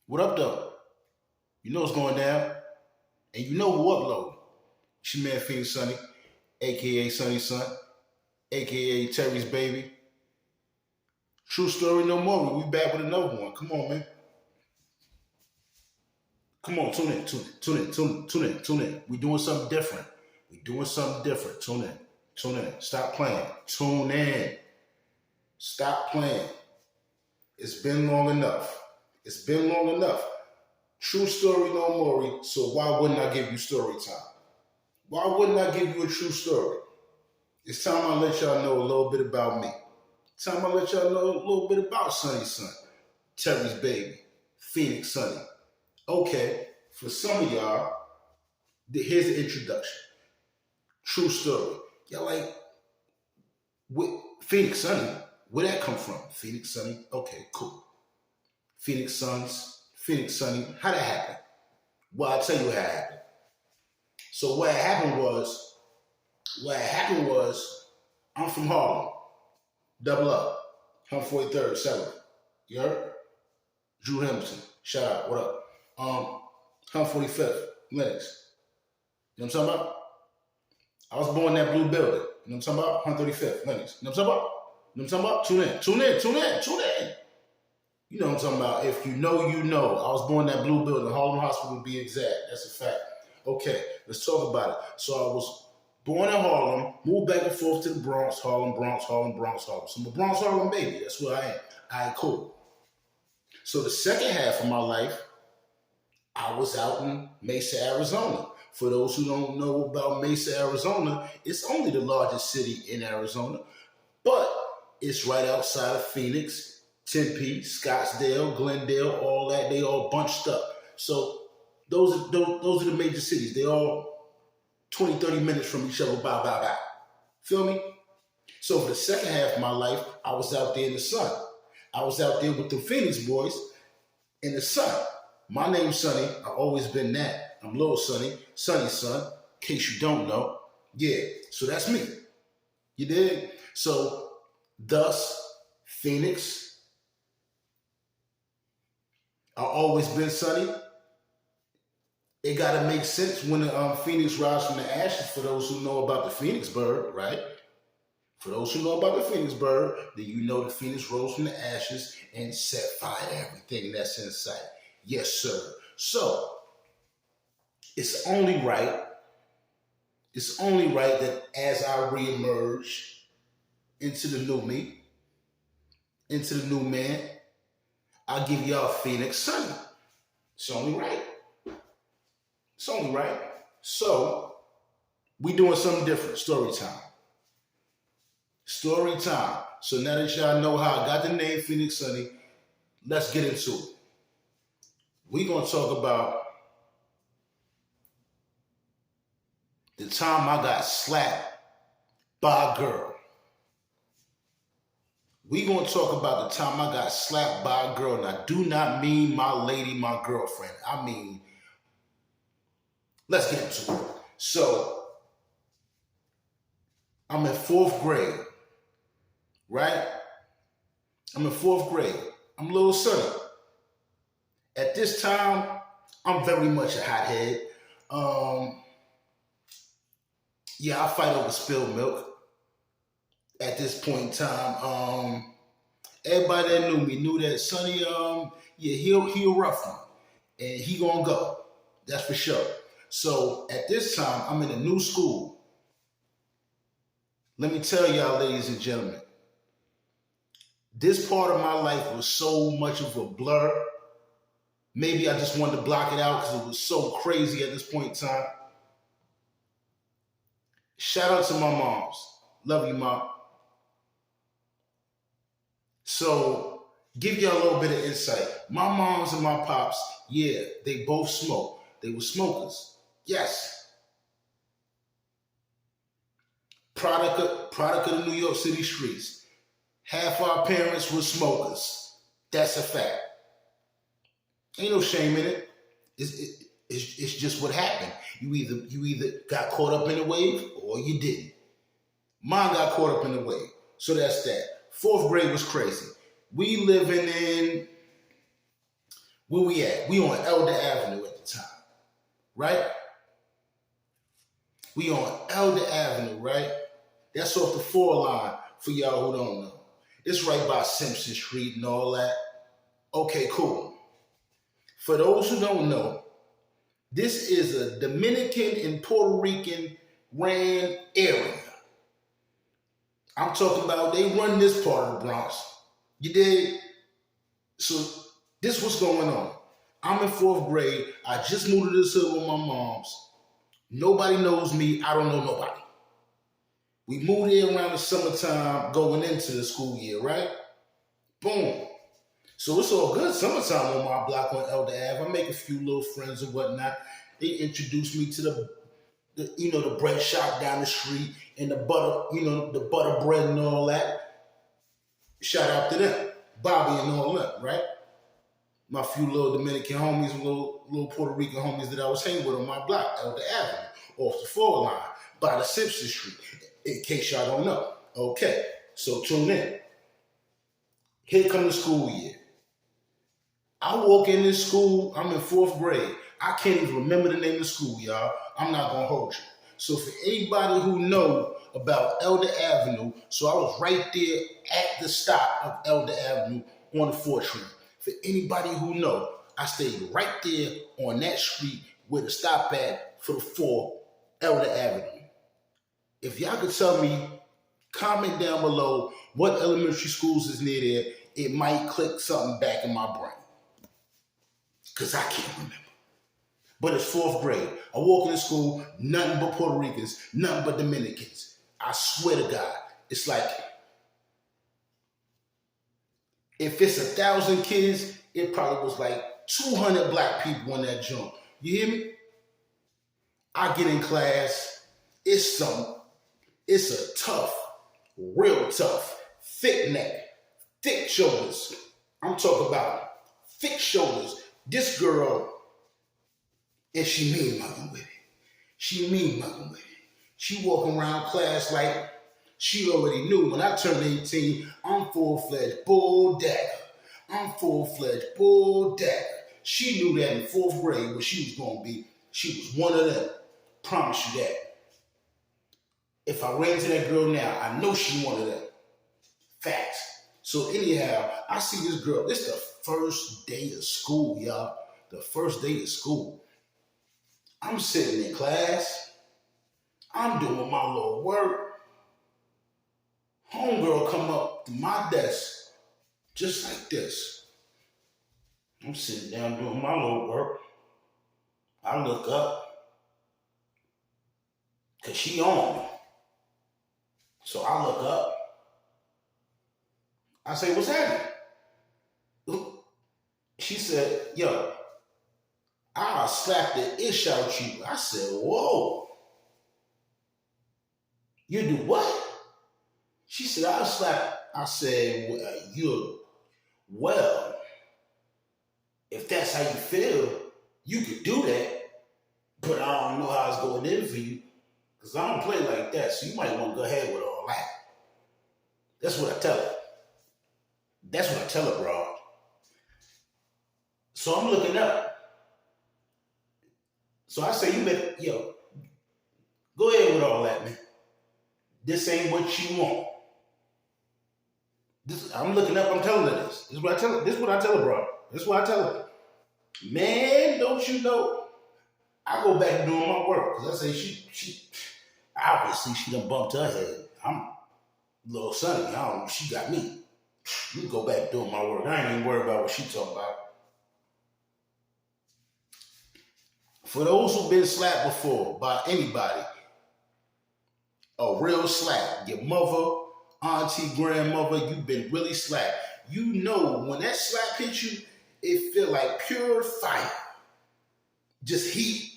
What up, though? You know what's going down, and you know who uploaded. It's your man Phoenix Sonny, aka Sonny Son, aka Terry's baby. True story, no more. We back with another one. Come on, man. Come on, tune in, tune in. We doing something different. We doing something different. Tune in. Stop playing. Tune in. Stop playing. It's been long enough. It's been long enough. True story, no more. So why wouldn't I give you story time? Why wouldn't I give you a true story? It's time I let y'all know a little bit about me. It's time I let y'all know a little bit about Sonny's son, Terry's baby, Phoenix Sonny. Okay, for some of y'all, here's the introduction. True story. Y'all like, Phoenix Sonny, where that come from? Phoenix Sonny? Okay, cool. Phoenix Sonny, how that happen? Well, I'll tell you how it happened. So what happened was, I'm from Harlem. Double up. 143rd, 7th. You heard? Drew Hamilton. Shout out. What up? 145th, Lennox. You know what I'm talking about? I was born in that blue building. You know what I'm talking about? 135th, Lennox. You know what I'm talking about? You know what I'm talking about? Tune in. You know what I'm talking about. If you know, you know. I was born in that blue building. Harlem Hospital to be exact. That's a fact. Okay, let's talk about it. So I was born in Harlem, moved back and forth to the Bronx, Harlem. So I'm a Bronx, Harlem baby. That's where I am. All right, cool. So the second half of my life, I was out in Mesa, Arizona. For those who don't know about Mesa, Arizona, it's only the largest city in Arizona, but it's right outside of Phoenix, Tempe, Scottsdale, Glendale, all that. They all bunched up. So those are the major cities. They all 20, 30 minutes from each other. Bye. Feel me? So for the second half of my life, I was out there in the sun. I was out there with the Phoenix boys in the sun. My name's Sonny. I've always been that. I'm Little Sonny, Sonny's son, in case you don't know. Yeah, so that's me. You dig? So, thus, Phoenix. I've always been Sonny. It got to make sense when the Phoenix rise from the ashes, for those who know about the Phoenix bird, right? For those who know about the Phoenix bird, then you know the Phoenix rose from the ashes and set fire to everything that's in sight. Yes, sir. So, it's only right that as I reemerge into the new me, into the new man, I'll give y'all Phoenix Sonny. It's only right. So, we doing something different. Story time. So now that y'all know how I got the name Phoenix Sonny, let's get into it. We're going to talk about the time I got slapped by a girl. We're going to talk about the time I got slapped by a girl. And I do not mean my lady, my girlfriend. I mean, let's get into it. So, I'm in 4th grade, right? I'm in 4th grade. I'm Little Sonny. At this time, I'm very much a hothead. Yeah, I fight over spilled milk. At this point in time, everybody that knew me knew that Sonny, he a rough one, and he gonna go. That's for sure. So at this time, I'm in a new school. Let me tell y'all, ladies and gentlemen, this part of my life was so much of a blur. Maybe I just wanted to block it out because it was so crazy at this point in time. Shout out to my moms. Love you, Mom. So, give y'all a little bit of insight. My moms and my pops, yeah, they both smoke. They were smokers. Yes. Product of the New York City streets. Half our parents were smokers. That's a fact. Ain't no shame in it. It's just what happened. You either got caught up in the wave or you didn't. Mine got caught up in the wave. So that's that. 4th grade was crazy. We living Where we at? We on Elder Avenue at the time, right? We on Elder Avenue, right? That's off the 4 line for y'all who don't know. It's right by Simpson Street and all that. Okay, cool. For those who don't know, this is a Dominican and Puerto Rican ran area. I'm talking about they run this part of the Bronx. You dig? So this what's going on. I'm in 4th grade. I just moved to this hood with my moms. Nobody knows me. I don't know nobody. We moved here around the summertime going into the school year, right? Boom. So it's all good. Summertime on my block on Elder Ave. I make a few little friends and whatnot. They introduced me to the bread shop down the street and the butter, the butter bread and all that. Shout out to them, Bobby and all that, right? My few little Dominican homies and little Puerto Rican homies that I was hanging with on my block, Elder Avenue, off the 4 line, by the Simpson Street, in case y'all don't know. Okay, so tune in. Here come the school year. I walk in this school, I'm in 4th grade. I can't even remember the name of the school, y'all. I'm not gonna hold you. So for anybody who know about Elder Avenue, so I was right there at the stop of Elder Avenue on the 4 train. For anybody who know, I stayed right there on that street where the stop at for the 4 Elder Avenue. If y'all could tell me, comment down below what elementary schools is near there, it might click something back in my brain. Because I can't remember. But it's 4th grade. I walk into school, nothing but Puerto Ricans, nothing but Dominicans. I swear to God, it's like, if it's 1,000 kids, it probably was like 200 black people in that joint. You hear me? I get in class, it's a tough, real tough, thick neck, thick shoulders. I'm talking about thick shoulders. This girl, and she mean mugging with it. She mean mugging with it. She walking around class like she already knew when I turned 18, I'm full-fledged bull dagger. I'm full-fledged bull dagger. She knew that in 4th grade what she was going to be. She was one of them. Promise you that. If I ran into that girl now, I know she one of them. Facts. So anyhow, I see this girl. It's the first day of school, y'all. The first day of school. I'm sitting in class. I'm doing my little work. Homegirl come up to my desk just like this. I'm sitting down doing my little work. I look up. Because she on me. So I look up. I say, what's happening? She said, yo, I'll slap the ish out you. I said, whoa. You do what? She said, I'll slap. I said, well, if that's how you feel, you could do that. But I don't know how it's going in for you. Because I don't play like that. So you might want to go ahead with all that. That's what I tell her. That's what I tell her, bro. So I'm looking up. So I say, go ahead with all that, man. This ain't what you want. I'm looking up, I'm telling her this. This is what I tell her. This is what I tell her, bro. This is what I tell her. Man, don't you know? I go back to doing my work. Because I say she obviously she done bumped her head. I'm little Sonny. She got me. You can go back doing my work. I ain't even worried about what she talking about. For those who've been slapped before by anybody, a real slap, your mother, auntie, grandmother, you've been really slapped. You know when that slap hits you, it feel like pure fire. Just heat.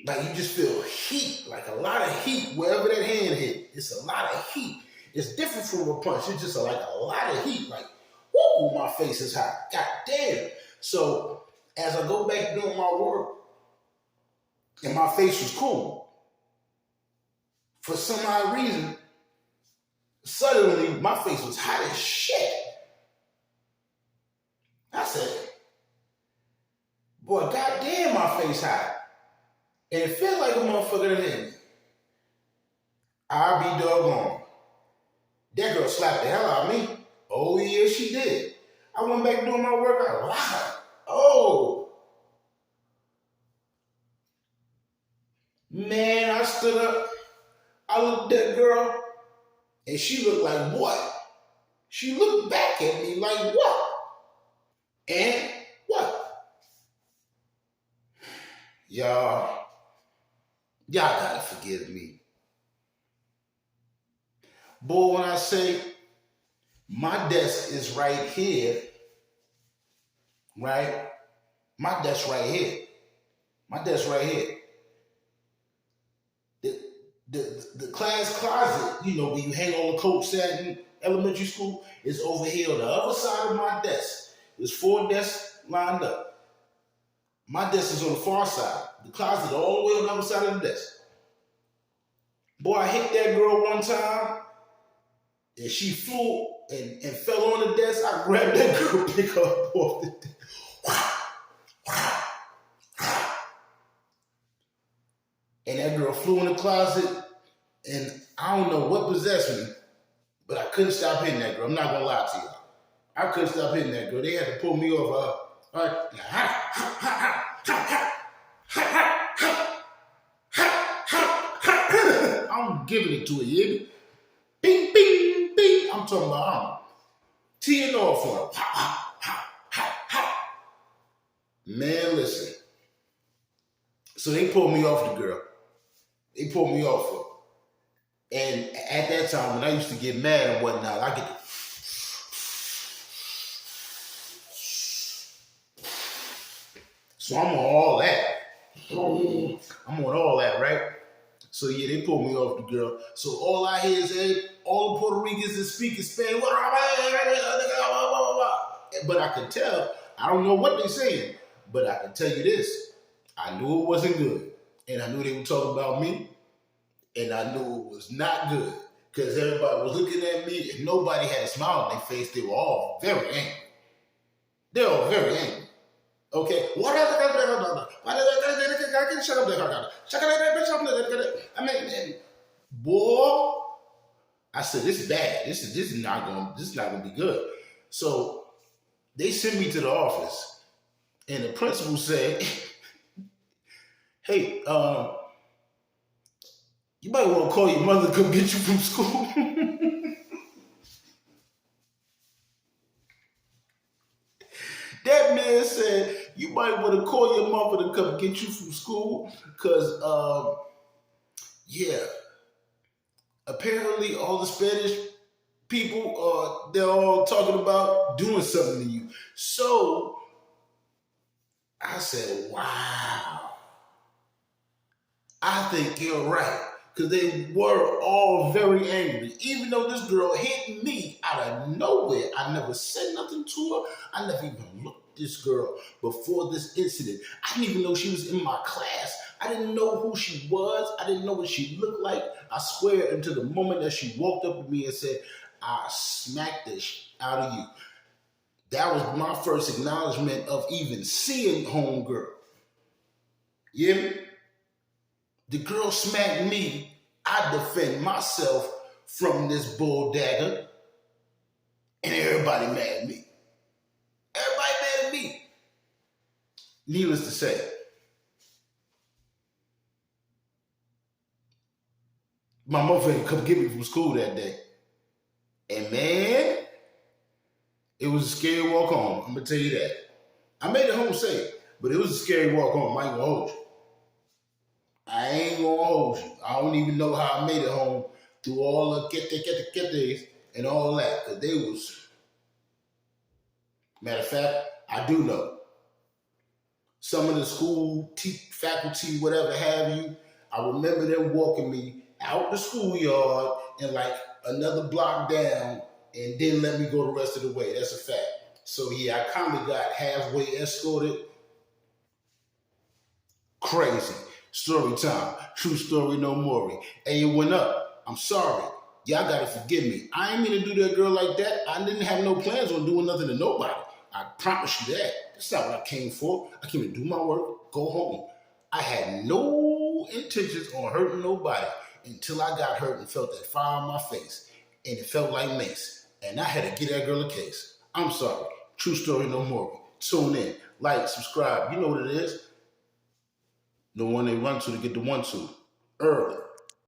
Like you just feel heat, like a lot of heat wherever that hand hit. It's a lot of heat. It's different from a punch. It's just like a lot of heat. Like, whoo, my face is hot. God damn. So as I go back doing my work, and my face was cool, for some odd reason, suddenly my face was hot as shit. I said, Boy, goddamn, my face hot. And it felt like a motherfucker that hit me. I'll be doggone. That girl slapped the hell out of me. Oh, yeah, she did. I went back doing my workout. Wow. Oh. Man, I stood up. I looked at that girl, and she looked like what? She looked back at me like what? And what? Y'all gotta forgive me. Boy, when I say my desk is right here, right? My desk right here. My desk right here. The class closet, you know, where you hang all the coats at in elementary school, is over here on the other side of my desk. There's 4 desks lined up. My desk is on the far side. The closet all the way on the other side of the desk. Boy, I hit that girl one time, and she flew and fell on the desk. I grabbed that girl, pick her up off the desk. And that girl flew in the closet, and I don't know what possessed me, but I couldn't stop hitting that girl. I'm not gonna lie to you. I couldn't stop hitting that girl. They had to pull me off. I'm giving it to her, you hear me? Bing, bing, bing. I'm talking about teeing off on her. Man, listen. So they pulled me off the girl. They pulled me off her. And at that time, when I used to get mad and whatnot, I get to... So I'm on all that. I'm on all that, right? So yeah, they pulled me off the girl. So all I hear is, hey, all the Puerto Ricans that speak Spanish. But I could tell, I don't know what they're saying, but I can tell you this. I knew it wasn't good. And I knew they were talking about me. And I knew it was not good. Because everybody was looking at me and nobody had a smile on their face. They were all very angry. They were all very angry. Okay? I mean, boy, I said, this is bad. This is not gonna be good. So they sent me to the office, and the principal said, hey, you might want to call your mother to come get you from school. That man said, you might want to call your mother to come get you from school because, yeah, apparently all the Spanish people, they're all talking about doing something to you. So I said, wow, I think you're right. Because they were all very angry. Even though this girl hit me out of nowhere, I never said nothing to her. I never even looked at this girl before this incident. I didn't even know she was in my class. I didn't know who she was. I didn't know what she looked like. I swear until the moment that she walked up to me and said, I smacked the shit out of you. That was my first acknowledgement of even seeing homegirl. You hear me? The girl smacked me. I defend myself from this bull dagger. And everybody mad at me. Everybody mad at me. Needless to say, my mother had come get me from school that day. And man, it was a scary walk home. I'm going to tell you that. I made it home safe, but it was a scary walk home. I ain't going to hold you. I ain't gonna hold you. I don't even know how I made it home through all the get and all that. Because they was, matter of fact, I do know. Some of the school, faculty, whatever have you, I remember them walking me out the schoolyard and like another block down and didn't let me go the rest of the way. That's a fact. So yeah, I kind of got halfway escorted. Crazy. Story time. True story, no more. Hey, it went up. I'm sorry. Y'all gotta forgive me. I ain't mean to do that girl like that. I didn't have no plans on doing nothing to nobody. I promise you that. That's not what I came for. I came to do my work, go home. I had no intentions on hurting nobody until I got hurt and felt that fire on my face. And it felt like mace. And I had to get that girl a case. I'm sorry. True story, no more. Tune in. Like, subscribe. You know what it is. The one they run to get the one to. Early.